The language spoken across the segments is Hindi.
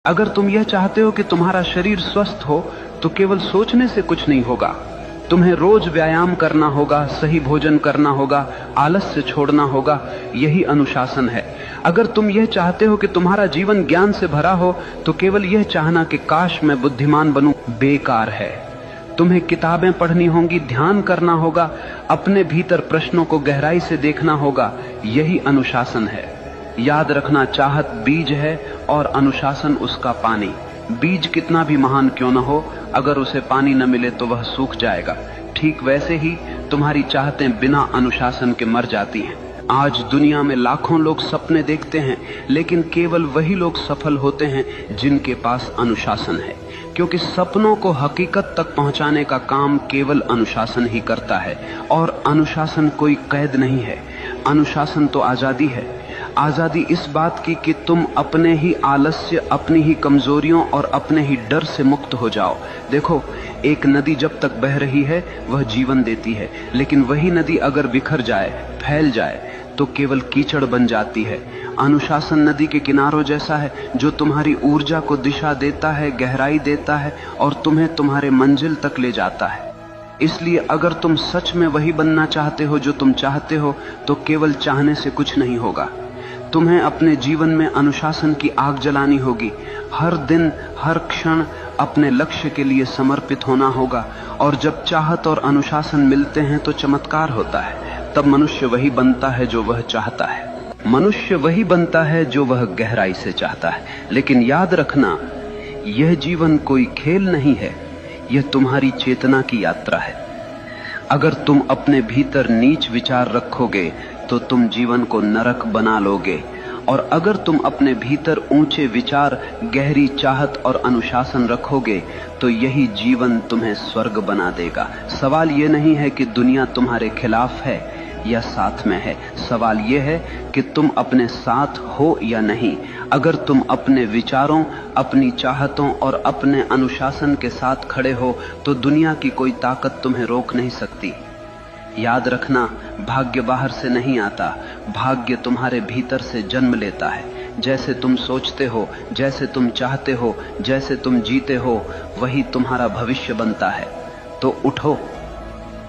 अगर तुम यह चाहते हो कि तुम्हारा शरीर स्वस्थ हो तो केवल सोचने से कुछ नहीं होगा। तुम्हें रोज व्यायाम करना होगा, सही भोजन करना होगा, आलस्य छोड़ना होगा। यही अनुशासन है। अगर तुम यह चाहते हो कि तुम्हारा जीवन ज्ञान से भरा हो तो केवल यह चाहना कि काश मैं बुद्धिमान बनूं बेकार है। तुम्हें किताबें पढ़नी होंगी, ध्यान करना होगा, अपने भीतर प्रश्नों को गहराई से देखना होगा। यही अनुशासन है। याद रखना, चाहत बीज है और अनुशासन उसका पानी। बीज कितना भी महान क्यों न हो, अगर उसे पानी न मिले तो वह सूख जाएगा। ठीक वैसे ही तुम्हारी चाहतें बिना अनुशासन के मर जाती हैं। आज दुनिया में लाखों लोग सपने देखते हैं, लेकिन केवल वही लोग सफल होते हैं जिनके पास अनुशासन है, क्योंकि सपनों को हकीकत तक पहुंचाने का काम केवल अनुशासन ही करता है। और अनुशासन कोई कैद नहीं है। अनुशासन तो आजादी है। आजादी इस बात की कि तुम अपने ही आलस्य, अपनी ही कमजोरियों और अपने ही डर से मुक्त हो जाओ। देखो, एक नदी जब तक बह रही है वह जीवन देती है, लेकिन वही नदी अगर बिखर जाए, फैल जाए तो केवल कीचड़ बन जाती है। अनुशासन नदी के किनारों जैसा है जो तुम्हारी ऊर्जा को दिशा देता है, गहराई देता है और तुम्हें तुम्हारे मंजिल तक ले जाता है। इसलिए अगर तुम सच में वही बनना चाहते हो जो तुम चाहते हो तो केवल चाहने से कुछ नहीं होगा। तुम्हें अपने जीवन में अनुशासन की आग जलानी होगी। हर दिन, हर क्षण अपने लक्ष्य के लिए समर्पित होना होगा। और जब चाहत और अनुशासन मिलते हैं तो चमत्कार होता है। तब मनुष्य वही बनता है जो वह चाहता है। मनुष्य वही बनता है जो वह गहराई से चाहता है। लेकिन याद रखना, यह जीवन कोई खेल नहीं है, यह तुम्हारी चेतना की यात्रा है। अगर तुम अपने भीतर नीच विचार रखोगे तो तुम जीवन को नरक बना लोगे, और अगर तुम अपने भीतर ऊंचे विचार, गहरी चाहत और अनुशासन रखोगे तो यही जीवन तुम्हें स्वर्ग बना देगा। सवाल यह नहीं है कि दुनिया तुम्हारे खिलाफ है या साथ में है। सवाल यह है कि तुम अपने साथ हो या नहीं। अगर तुम अपने विचारों, अपनी चाहतों और अपने अनुशासन के साथ खड़े हो तो दुनिया की कोई ताकत तुम्हें रोक नहीं सकती। याद रखना, भाग्य बाहर से नहीं आता, भाग्य तुम्हारे भीतर से जन्म लेता है। जैसे तुम सोचते हो, जैसे तुम चाहते हो, जैसे तुम जीते हो, वही तुम्हारा भविष्य बनता है। तो उठो,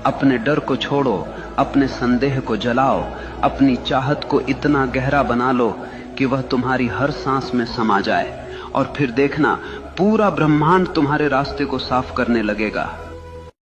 अपने डर को छोड़ो, अपने संदेह को जलाओ, अपनी चाहत को इतना गहरा बना लो कि वह तुम्हारी हर सांस में समा जाए, और फिर देखना पूरा ब्रह्मांड तुम्हारे रास्ते को साफ करने लगेगा।